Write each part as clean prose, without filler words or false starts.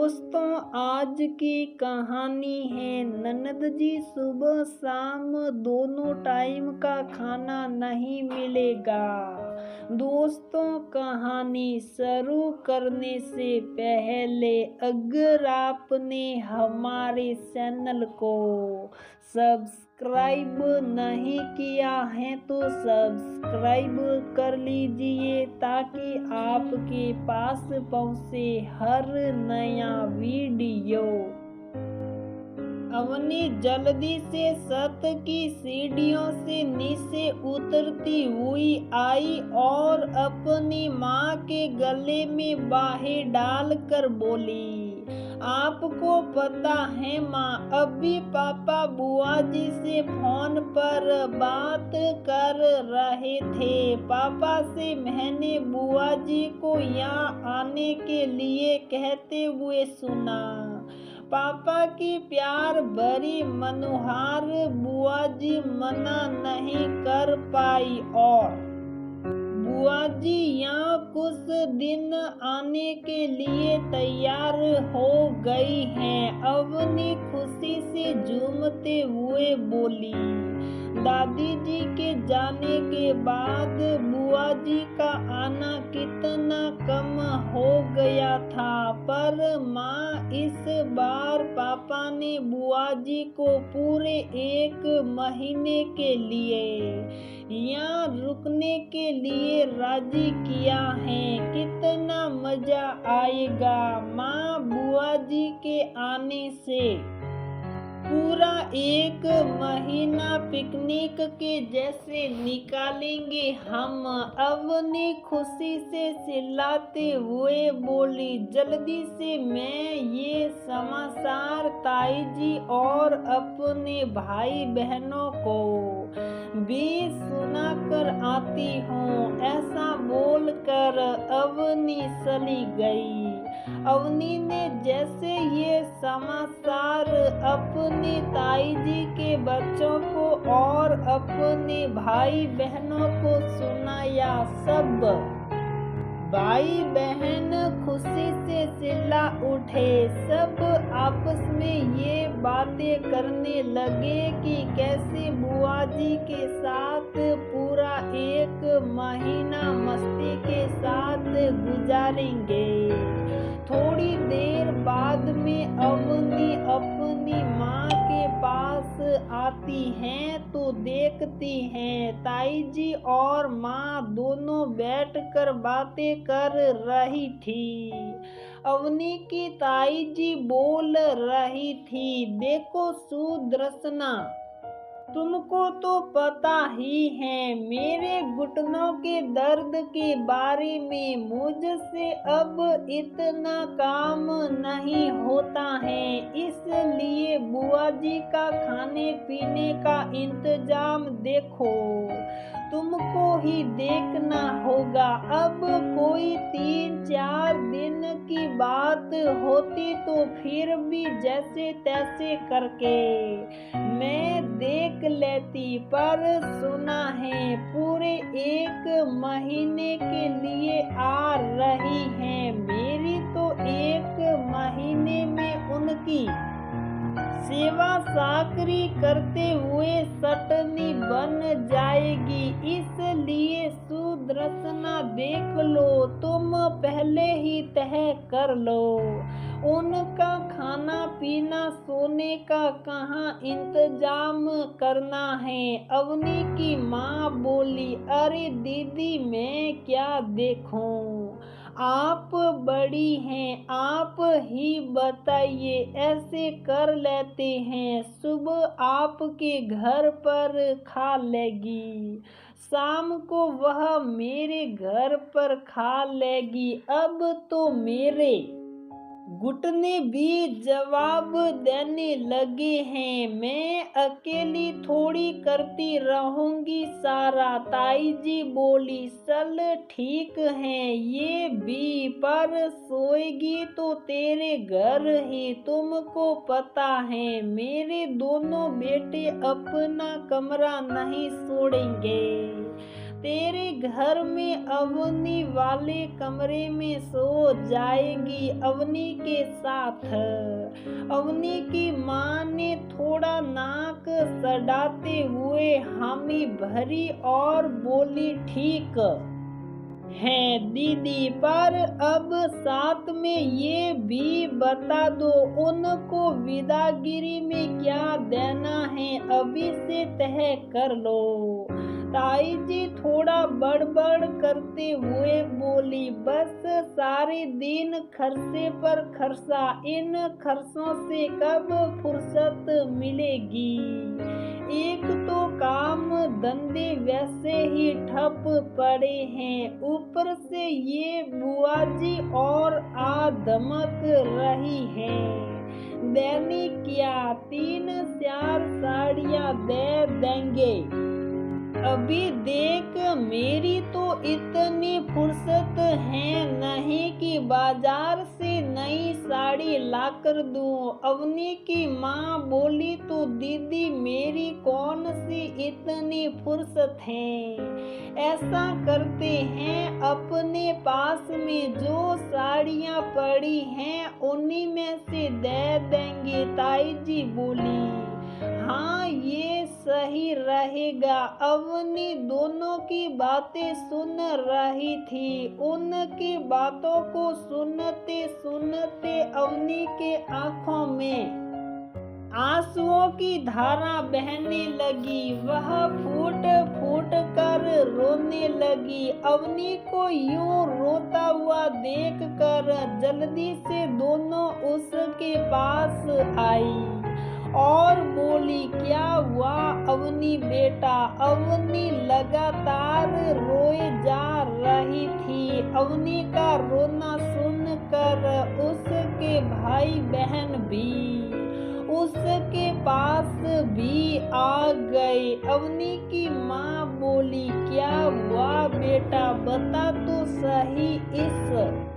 दोस्तों, आज की कहानी है ननद जी सुबह शाम दोनों टाइम का खाना नहीं मिलेगा। दोस्तों, कहानी शुरू करने से पहले अगर आपने हमारे चैनल को सब्सक्राइब नहीं किया है तो सब्सक्राइब कर लीजिए ताकि आपके पास पहुंचे हर नया वीडियो। अवनी जल्दी से छत की सीढ़ियों से नीचे उतरती हुई आई और अपनी माँ के गले में बाहें डालकर बोली, आपको पता है माँ, अभी पापा बुआ जी से फोन पर बात कर रहे थे। पापा से मैंने बुआ जी को यहाँ आने के लिए कहते हुए सुना। पापा की प्यार भरी मनोहार बुआ जी मना नहीं कर पाई और बुआ जी यहाँ कुछ दिन आने के लिए तैयार हो गई हैं। अवनी खुशी से झूमते हुए बोली, दादी जी के जाने के बाद बुआ जी का आना कितना कम हो गया था, पर माँ इस बार पापा ने बुआ जी को पूरे 1 महीने के लिए यहाँ रुकने के लिए राजी किया है। कितना मजा आएगा माँ, बुआ जी के आने से पूरा 1 महीना पिकनिक के जैसे निकालेंगे हम। अवनी खुशी से चिल्लाते हुए बोली, जल्दी से मैं ये समाचार ताई जी और अपने भाई बहनों को भी सुनाकर आती हूँ। ऐसा बोलकर अवनी चली गई। अवनी ने जैसे ये समाचार अपनी ताई जी के बच्चों को और अपने भाई बहनों को सुनाया, सब भाई बहन खुशी से चिल्ला उठे। सब आपस में ये बातें करने लगे कि कैसे बुआ जी के साथ पूरा 1 महीना मस्ती के साथ गुजारेंगे। थोड़ी देर बाद में अवनी अपनी माँ के पास आती हैं तो देखती हैं ताई जी और माँ दोनों बैठकर बातें कर रही थी। अवनी की ताई जी बोल रही थी, देखो सुदर्शना, तुमको तो पता ही है मेरे घुटनों के दर्द के बारे में, मुझसे अब इतना काम नहीं होता है, इसलिए बुआ जी का खाने पीने का इंतजाम देखो तुमको ही देखना होगा। अब कोई 3-4 दिन की बात होती तो फिर भी जैसे तैसे करके मैं देख लेती, पर सुना है पूरे 1 महीने के लिए आ रही हैं। मेरी तो 1 महीने में उनकी सेवा साकरी करते हुए चटनी बन जाएगी, इसलिए सुदर्शना देख लो, तुम पहले ही तय कर लो उनका खाना पीना सोने का कहाँ इंतजाम करना है। अवनी की माँ बोली, अरे दीदी मैं क्या देखूं, आप बड़ी हैं, आप ही बताइए, ऐसे कर लेते हैं, सुबह आपके घर पर खा लेगी, शाम को वह मेरे घर पर खा लेगी। अब तो मेरे घुटने भी जवाब देने लगे हैं, मैं अकेली थोड़ी करती रहूंगी सारा। ताई जी बोली, चल ठीक है ये भी, पर सोएगी तो तेरे घर ही, तुमको पता है मेरे दोनों बेटे अपना कमरा नहीं छोड़ेंगे। तेरे घर में अवनी वाले कमरे में सो जाएगी अवनी के साथ। अवनी की माँ ने थोड़ा नाक सड़ाते हुए हामी भरी और बोली, ठीक है दीदी, पर अब साथ में ये भी बता दो उनको विदागिरी में क्या देना है, अभी से तय कर लो। ताई जी थोड़ा बड़बड़ करते हुए बोली, बस सारे दिन खर्चे पर खर्चा, इन खर्चों से कब फुर्सत मिलेगी। एक तो काम धंधे वैसे ही ठप पड़े हैं, ऊपर से ये बुआ जी और आधमक रही है। देनी क्या, 3-4 साड़ियाँ दे देंगे। अभी देख मेरी तो इतनी फुर्सत है नहीं कि बाजार से नई साड़ी लाकर दूं। अवनी की माँ बोली, तो दीदी मेरी कौन सी इतनी फुर्सत है। ऐसा करते हैं अपने पास में जो साड़ियाँ पड़ी हैं उन्हीं में से दे देंगे। ताई जी बोली, हाँ ये सही रहेगा। अवनी दोनों की बातें सुन रही थी। उनकी बातों को सुनते सुनते अवनी के आंखों में आंसुओं की धारा बहने लगी। वह फूट फूट कर रोने लगी। अवनी को यूं रोता हुआ देखकर जल्दी से दोनों उसके पास आई और बोली, क्या हुआ अवनी बेटा। अवनी लगातार रोए जा रही थी। अवनी का रोना सुनकर उसके भाई बहन भी उसके पास भी आ गए। अवनी की माँ बोली, क्या हुआ बेटा, बता तो सही, इस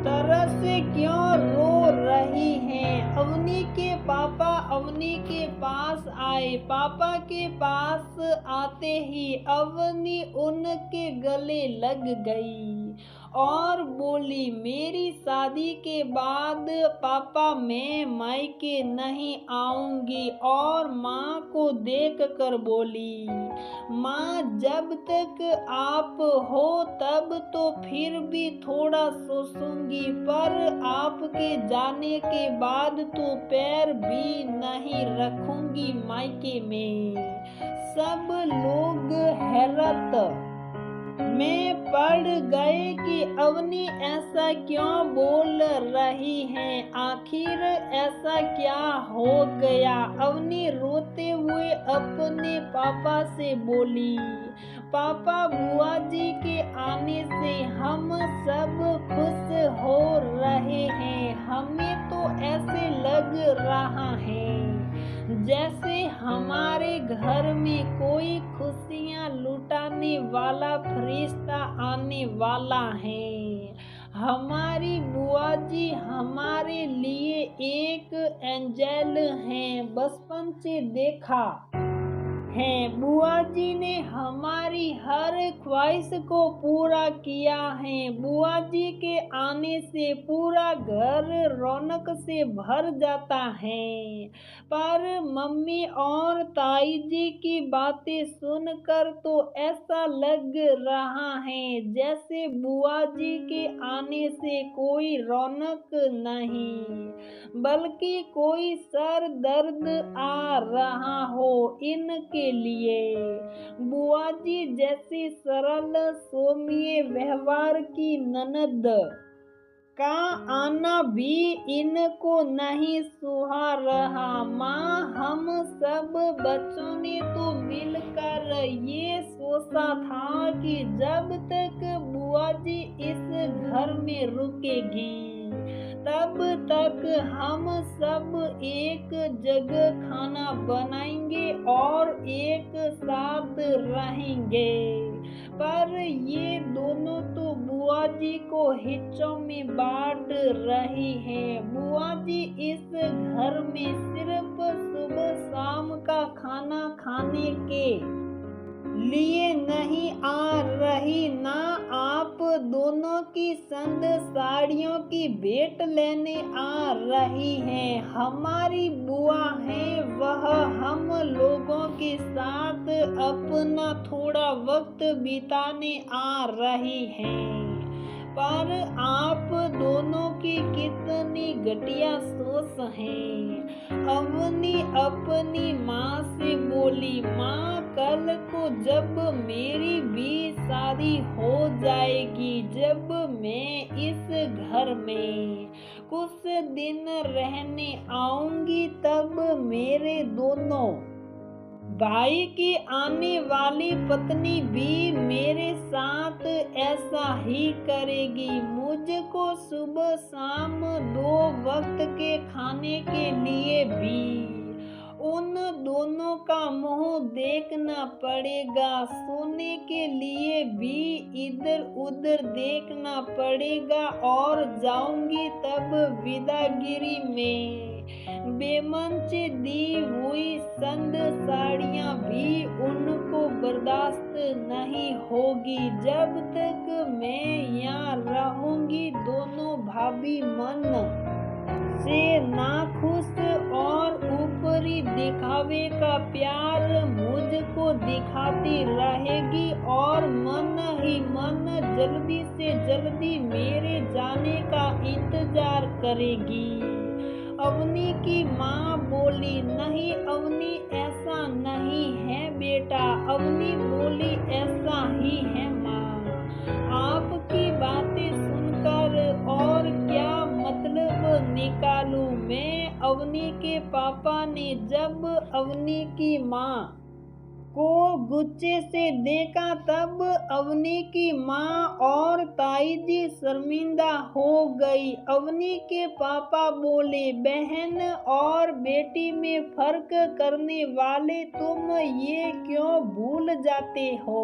तरह से क्यों रो रही हैं। अवनी के पापा अवनी के पास आए। पापा के पास आते ही अवनी उनके गले लग गई और बोली, मेरी शादी के बाद पापा मैं मायके नहीं आऊंगी। और माँ को देख कर बोली, माँ जब तक आप हो तब तो फिर भी थोड़ा सोचूंगी, पर आपके जाने के बाद तो पैर भी नहीं रखूंगी मायके में। सब लोग हैरत में पड़ गए कि अवनी ऐसा क्यों बोल रही है, आखिर ऐसा क्या हो गया। अवनी रोते हुए अपने पापा से बोली, पापा बुआ जी के आने से हम सब खुश हो रहे हैं। हमें तो ऐसे लग रहा है जैसे हमारे घर में कोई खुशियाँ लुटाने वाला फरिश्ता आने वाला है। हमारी बुआ जी हमारे लिए एक एंजेल हैं, बचपन से देखा है। बुआ जी ने हमारी हर ख्वाहिश को पूरा किया है। बुआ जी के आने से पूरा घर रौनक से भर जाता है। पर मम्मी और ताई जी की बातें सुनकर तो ऐसा लग रहा है जैसे बुआ जी के आने से कोई रौनक नहीं बल्कि कोई सर दर्द आ रहा हो इनके लिए। बुआ जी जैसी सरल सौम्य व्यवहार की ननद का आना भी इनको नहीं सुहा रहा। माँ हम सब बच्चों ने तो मिलकर ये सोचा था कि जब तक बुआ जी इस घर में रुकेगी तब तक हम सब एक जगह खाना बनाएंगे और एक साथ रहेंगे। पर ये दोनों तो बुआ जी को हिस्सों में बांट रही हैं। बुआ जी इस घर में सिर्फ सुबह शाम का खाना खाने के लिए नहीं आ रही, ना आप दोनों की संग साड़ियों की भेंट लेने आ रही हैं। हमारी बुआ हैं, वह हम लोगों के साथ अपना थोड़ा वक्त बिताने आ रही हैं। पर आप दोनों की कितनी घटिया सोच है। अवनी अपनी माँ से बोली, माँ कल को जब मेरी भी शादी हो जाएगी, जब मैं इस घर में कुछ दिन रहने आऊंगी, तब मेरे दोनों भाई की आने वाली पत्नी भी मेरे साथ ऐसा ही करेगी। मुझको सुबह शाम 2 वक्त के खाने के लिए भी उन दोनों का मुंह देखना पड़ेगा, सोने के लिए भी इधर उधर देखना पड़ेगा, और जाऊंगी तब विदागिरी में बेमंच दी हुई संद साड़ियाँ भी उनको बर्दाश्त नहीं होगी। जब तक मैं यहाँ रहूंगी, दोनों भाभी मन से नाखुश और ऊपरी दिखावे का प्यार मुझको दिखाती रहेगी, और मन ही मन जल्दी से जल्दी मेरे जाने का इंतजार करेगी। अवनी की माँ बोली, नहीं अवनी, ऐसा नहीं है बेटा। अवनी बोली, ऐसा ही है माँ। आपकी बातें सुनकर और क्या मतलब निकालूं मैं। अवनी के पापा ने जब अवनी की माँ को गुस्से से देखा, तब अवनी की माँ और ताई जी शर्मिंदा हो गई। अवनी के पापा बोले, बहन और बेटी में फर्क करने वाले तुम ये क्यों भूल जाते हो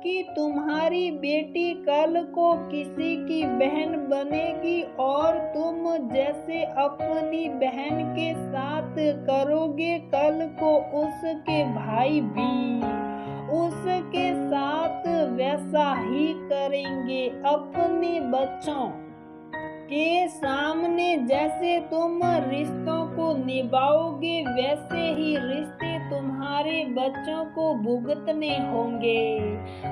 कि तुम्हारी बेटी कल को किसी की बहन बनेगी, और तुम जैसे अपनी बहन के साथ करोगे, कल को उसके भाई भी उसके साथ वैसा ही करेंगे। अपने बच्चों के सामने जैसे तुम रिश्तों को निभाओगे, वैसे ही रिश्ते तुम्हारे बच्चों को भुगतने होंगे।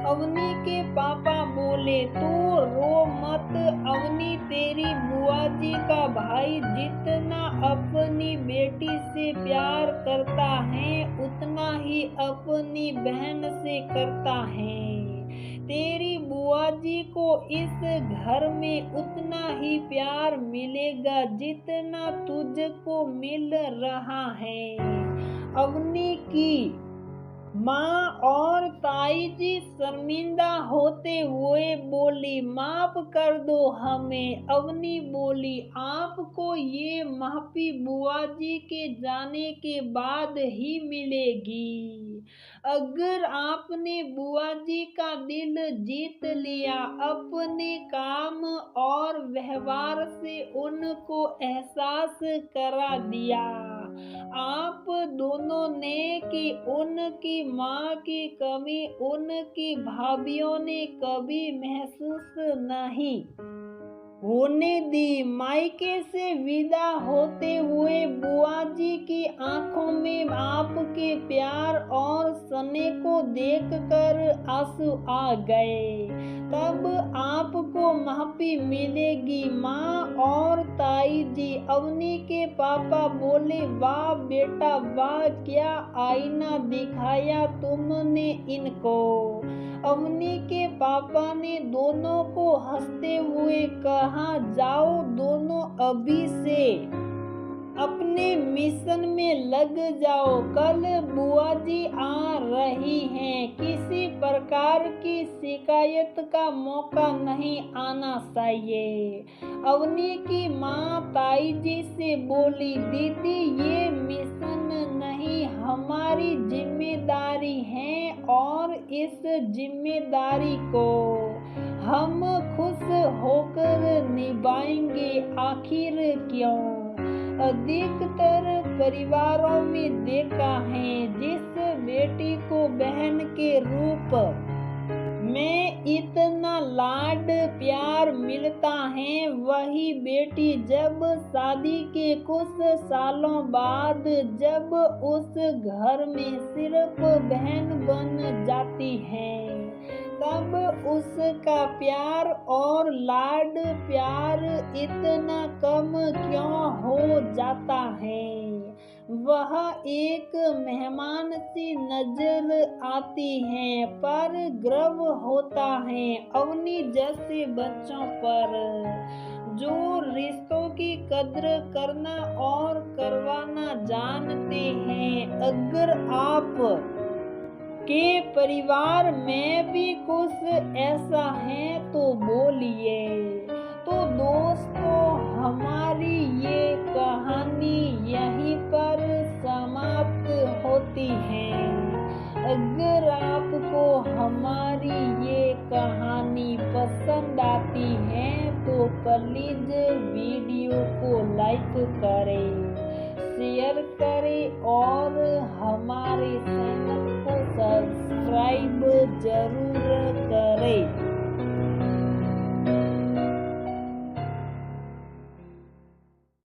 अवनी के पापा बोले, तू रो मत अवनी, तेरी बुआ जी का भाई जितना अपनी बेटी से प्यार करता है, उतना ही अपनी बहन से करता है। तेरी बुआ जी को इस घर में उतना ही प्यार मिलेगा जितना तुझको मिल रहा है। अवनी की माँ और ताई जी शर्मिंदा होते हुए बोली, माफ कर दो हमें। अवनी बोली, आपको ये माफी बुआ जी के जाने के बाद ही मिलेगी। अगर आपने बुआ जी का दिल जीत लिया, अपने काम और व्यवहार से उनको एहसास करा दिया आप दोनों ने कि उनकी माँ की कमी उनकी भाभीयों ने कभी महसूस नहीं होने दी। मायके से विदा होते हुए बुआ जी की आंखों में आपके प्यार और स्नेह को देखकर आंसू आ गए। तब आपको माफी मिलेगी माँ और ताई जी। अवनी के पापा बोले, वाह बेटा वाह, क्या आईना दिखाया तुमने इनको। अवनी के पापा ने दोनों को हंसते हुए कहा, जाओ दोनों अभी से अपने मिशन में लग जाओ, कल बुआ जी आ रही हैं। किसी प्रकार की शिकायत का मौका नहीं आना चाहिए। अवनी की माँ ताई जी से बोली, दीदी ये मिशन नहीं हमारी जिम्मेदारी है, और इस जिम्मेदारी को हम खुश होकर निभाएंगे। आखिर क्यों अधिकतर परिवारों में देखा है, जिस बेटी को बहन के रूप में इतना लाड प्यार मिलता है, वही बेटी जब शादी के कुछ सालों बाद जब उस घर में सिर्फ बहन बन जाती है, तब उसका प्यार और लाड प्यार इतना कम क्यों हो जाता है। वह एक मेहमान सी नजर आती है, पर गर्व होता है अवनी जैसे बच्चों पर, जो रिश्तों की कद्र करना और करवाना जानते हैं। अगर आप के परिवार में भी कुछ ऐसा है तो बोलिए। तो दोस्तों, हमारी ये कहानी यहीं पर समाप्त होती है। अगर आपको हमारी ये कहानी पसंद आती है तो प्लीज वीडियो को लाइक करें, शेयर करें और हमारे चैनल को सब्सक्राइब जरूर करें।